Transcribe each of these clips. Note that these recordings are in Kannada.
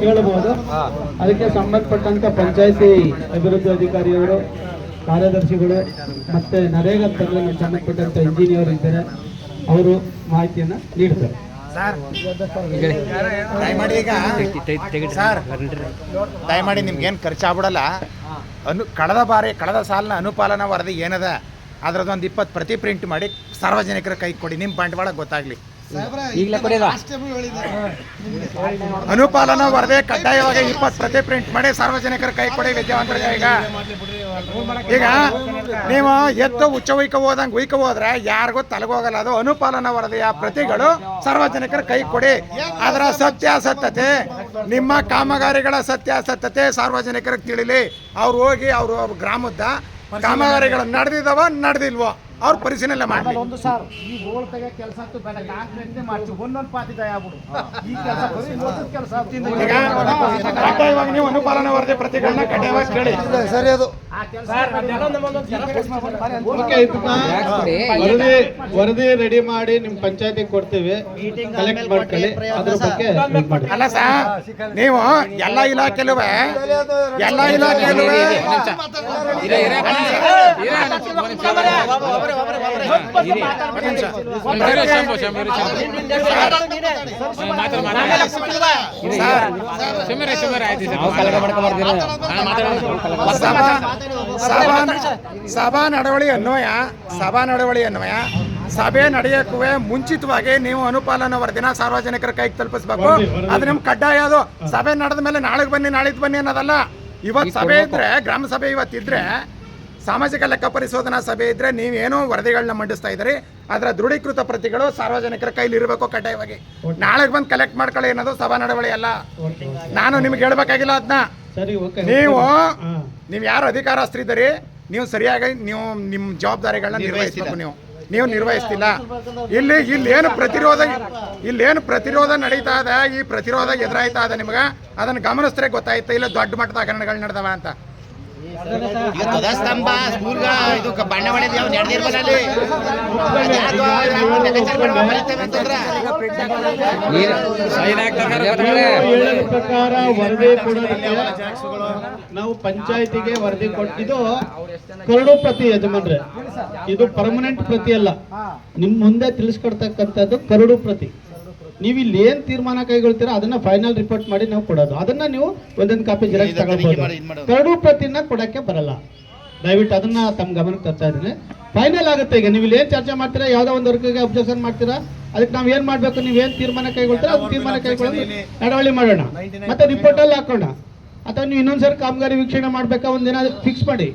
ಹೇಳಬಹುದು. ಅದಕ್ಕೆ ಸಂಬಂಧಪಟ್ಟಂತ ಪಂಚಾಯತಿ ಅಭಿವೃದ್ಧಿ ಅಧಿಕಾರಿಯವರು, ಕಾರ್ಯದರ್ಶಿಗಳು ಮತ್ತೆ ನರೇಗಾ ಸಂಬಂಧಪಟ್ಟಂತ ಇಂಜಿನಿಯರ್ ಇದ್ದಾರೆ, ಅವರು ಮಾಹಿತಿಯನ್ನ ನೀಡ್ತಾರೆ. ದಯಮಾಡಿ ನಿಮ್ಗೇನು ಖರ್ಚಾಗ್ಬಿಡಲ್ಲ. ಕಳೆದ ಸಾಲಿನ ಅನುಪಾಲನಾ ವರದಿ ಏನದ ಅದರದೊಂದು 20 ಪ್ರತಿ ಪ್ರಿಂಟ್ ಮಾಡಿ ಸಾರ್ವಜನಿಕರ ಕೈ ಕೊಡಿ. ನಿಮ್ಮ ಬಂಡವಾಳ ಗೊತ್ತಾಗ್ಲಿ. ಅನುಪಾಲನಾ ವರದಿ ಕಡ್ಡಾಯವಾಗಿ 20 ಪ್ರತಿ ಪ್ರಿಂಟ್ ಮಾಡಿ ಸಾರ್ವಜನಿಕರ ಕೈ ಕೊಡಿ. ವಿದ್ಯಾವಂತರಿಗೆ ಈಗ ನೀವು ಎತ್ತು ಉಚ್ಚ ಉಯ್ಕ ಹೋದ್ರೆ ಯಾರಿಗೂ ತಲೆಗೋಗಲ್ಲ. ಅದು ಅನುಪಾಲನಾ ವರದಿಯ ಪ್ರತಿಗಳು ಸಾರ್ವಜನಿಕರ ಕೈ ಕೊಡಿ. ಅದರ ಸತ್ಯಾಸತ್ಯತೆ, ನಿಮ್ಮ ಕಾಮಗಾರಿಗಳ ಸತ್ಯಾಸತ್ಯತೆ ಸಾರ್ವಜನಿಕರಿಗೆ ತಿಳಿಲಿ. ಅವ್ರು ಹೋಗಿ ಅವರು ಗ್ರಾಮದ ಕಾಮಗಾರಿಗಳು ನಡೆದಿದ್ದಾವ ನಡೆದಿಲ್ವೋ ಅವ್ರ ಪರಿಶೀಲನೆ ಮಾಡಿ. ಕಡ್ಡಾಯವಾಗಿ ನೀವು ಅನುಪಾಲನಾ ವರದಿ ಪ್ರತಿಗಳನ್ನ ಕಡ್ಡಾಯವಾಗಿ ಕೇಳಿ. ಸರಿ, ಅದು ವರದಿ ರೆಡಿ ಮಾಡಿ ನಿಮ್ ಪಂಚಾಯತಿಗೆ ಕೊಡ್ತೀವಿ, ಕಲೆಕ್ಟ್ ಮಾಡ್ಕೊಳ್ಳಿ. ಅದ್ರ ಬಗ್ಗೆ ಅಲ್ಲ ಸರ್, ನೀವು ಎಲ್ಲ ಇಲಾಖೆಲೂ ಸಭಾ ನಡವಳಿ ಅನ್ವಯ ಸಭೆ ನಡೆಯಕ್ಕೂ ಮುಂಚಿತವಾಗಿ ನೀವು ಅನುಪಾಲನಾ ವರದಿನ ಸಾರ್ವಜನಿಕರ ಕೈಗೆ ತಲುಪಿಸ್ಬೇಕು. ಅದು ನಿಮ್ಗೆ ಕಡ್ಡಾಯ. ಅದು ಸಭೆ ನಡೆದ ಮೇಲೆ ನಾಳೆಗೆ ಬನ್ನಿ ನಾಳಿದ್ದು ಬನ್ನಿ ಅನ್ನೋದಲ್ಲ. ಇವತ್ತು ಸಭೆ ಇದ್ರೆ, ಗ್ರಾಮ ಸಭೆ ಇವತ್ತಿದ್ರೆ, ಸಾಮಾಜಿಕ ಲೆಕ್ಕ ಪರಿಶೋಧನಾ ಸಭೆ ಇದ್ರೆ, ನೀವೇನೋ ವರದಿಗಳನ್ನ ಮಂಡಿಸ್ತಾ ಇದ್ದೀರಿ, ಅದರ ದೃಢೀಕೃತ ಪ್ರತಿಗಳು ಸಾರ್ವಜನಿಕರ ಕೈಲಿ ಇರಬೇಕು ಕಡ್ಡಾಯವಾಗಿ. ನಾಳೆಗೆ ಬಂದು ಕಲೆಕ್ಟ್ ಮಾಡ್ಕೊಳ್ಳಿ ಅನ್ನೋದು ಸಭಾ ನಡವಳಿ ಅಲ್ಲ. ನಾನು ನಿಮ್ಗೆ ಹೇಳ್ಬೇಕಾಗಿಲ್ಲ ಅದನ್ನ. ನೀವು ಯಾರು ಅಧಿಕಾರಸ್ಥರಿದ್ದೀರಿ, ನೀವು ಸರಿಯಾಗಿ ನೀವು ನಿಮ್ಮ ಜವಾಬ್ದಾರಿಗಳನ್ನ ನಿರ್ವಹಿಸಬೇಕು. ನೀವು ನಿರ್ವಹಿಸ್ತಿಲ್ಲ. ಇಲ್ಲೇನು ಪ್ರತಿರೋಧ ನಡೀತಾ ಇದೆ, ಈ ಪ್ರತಿರೋಧ ಎದುರಾಯ್ತಾ ಇದೆ ನಿಮ್ಗೆ, ಅದನ್ನು ಗಮನಿಸಿದ್ರೆ ಗೊತ್ತಾಯ್ತು ಇಲ್ಲ ದೊಡ್ಡ ಮಟ್ಟದ ಹಗರಣಗಳು ನಡೆದವ ಅಂತ. ಪ್ರಕಾರ ವರದಿ ಕೊಡೋದಕ್ಕೆ ನಾವು ಪಂಚಾಯತಿಗೆ ವರದಿ ಕೊಟ್ಟಿದ್ದು ಕರಡು ಪ್ರತಿ. ಯಜಮಾನ್ರೆ, ಇದು ಪರ್ಮನೆಂಟ್ ಪ್ರತಿ ಅಲ್ಲ, ನಿಮ್ ಮುಂದೆ ತಿಳಿಸ್ಕೊಡ್ತಕ್ಕಂಥದ್ದು ಕರಡು ಪ್ರತಿ. ನೀವು ಇಲ್ಲಿ ಏನ್ ತೀರ್ಮಾನ ಕೈಗೊಳ್ತೀರಾ ಅದನ್ನ ಫೈನಲ್ ರಿಪೋರ್ಟ್ ಮಾಡಿ ನಾವು ಕೊಡೋದು. ಅದನ್ನ ನೀವು ಒಂದೊಂದು ಕಾಪಿ ಜಿರಾಕ್ಸ್ ತಗೊಳ್ಬಹುದು. ಕರಡು ಪ್ರತಿನ ಕೊಡಕ್ಕೆ ಬರಲ್ಲ. ದಯವಿಟ್ಟು ಅದನ್ನ ತಮ್ಮ ಗಮನಕ್ಕೆ ತರ್ತಾ ಇದ್ದೀನಿ. ಫೈನಲ್ ಆಗುತ್ತೆ. ಈಗ ನೀವು ಇಲ್ಲಿ ಏನ್ ಚರ್ಚೆ ಮಾಡ್ತೀರಾ, ಯಾವ್ದೋ ಒಂದು ವರ್ಗಕ್ಕೆ ಅಬ್ಜೆಕ್ಷನ್ ಮಾಡ್ತೀರಾ, ಅದಕ್ಕೆ ನಾವ್ ಏನ್ ಮಾಡ್ಬೇಕು, ನೀವೇನ್ ತೀರ್ಮಾನ ಕೈಗೊಳ್ತೀರಾ ಅದು ತೀರ್ಮಾನ ಕೈಗೊಳ್ಳೋದು ನಡವಳಿ ಮಾಡೋಣ, ಮತ್ತೆ ರಿಪೋರ್ಟ್ ಅಲ್ಲಿ ಹಾಕೋಣ. ಅಥವಾ ನೀವು ಇನ್ನೊಂದ್ಸರಿ ಕಾಮಗಾರಿ ವೀಕ್ಷಣೆ ಮಾಡ್ಬೇಕಾ, ಒಂದಿನ ಫಿಕ್ಸ್ ಮಾಡಿ,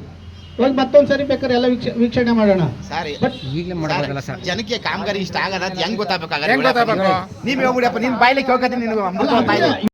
ಇವಾಗ ಮತ್ತೊಂದ್ಸರಿ ಬೇಕಾದ್ರೆ ಎಲ್ಲ ವೀಕ್ಷಣೆ ಮಾಡೋಣ. ಜನಕ್ಕೆ ಕಾಮಗಾರಿ ಇಷ್ಟ ಆಗದ ಹೆಂಗ್ ಗೊತ್ತಾಗಬೇಕು? ನೀವ್ ಹೇಳ್ಬಿಡಪ್ಪ, ನಿನ್ ಬಾಯ್ಲಿಕ್ಕೆ ಹೋಗತ್ತೆ.